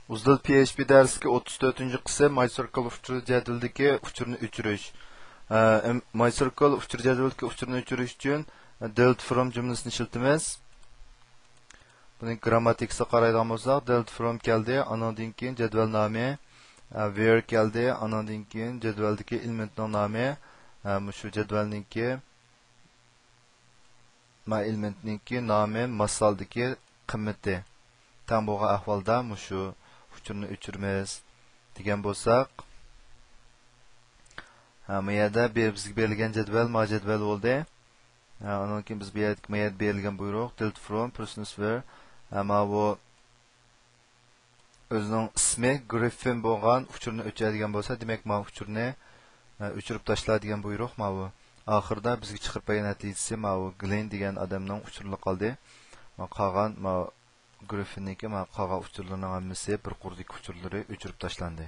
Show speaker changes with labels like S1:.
S1: Uzdil PHP dersiga 34-ci qism MyCircle uçur jadvaldagi uchurni o'chirish. MyCircle uçur jadvaldagi uchurni o'chirish uchun delete from jumlasini ishlatamiz. Buni grammatikasiga qaraydigan bo'lsak, delete from keldi, andan keyin jadval nomi, where keldi, andan keyin jadvaldagi elementning nomi, shu jadvalningki elementningki nomi, masaldagi qiymati. Tam bo'lgan ahvolda shu uchurni o'chiramiz degan bo'lsak, bu yerda bizga berilgan jadval jadval bo'ldi. Undan keyin biz bu yerda berilgan buyruq delete from persons where bu o'zining ismi Griffin bo'lgan uchurni o'chiradigan bo'lsa, demak uchurni o'chirib tashlaydigan buyruq bu. Oxirida bizga chiqib bergan natijasi bu Glenn degan odamning uchurilib qoldi. Qolgan Griffinniki qolgan uchurlarning hammasi bir qurdik uchurlari o'chirib tashlandi.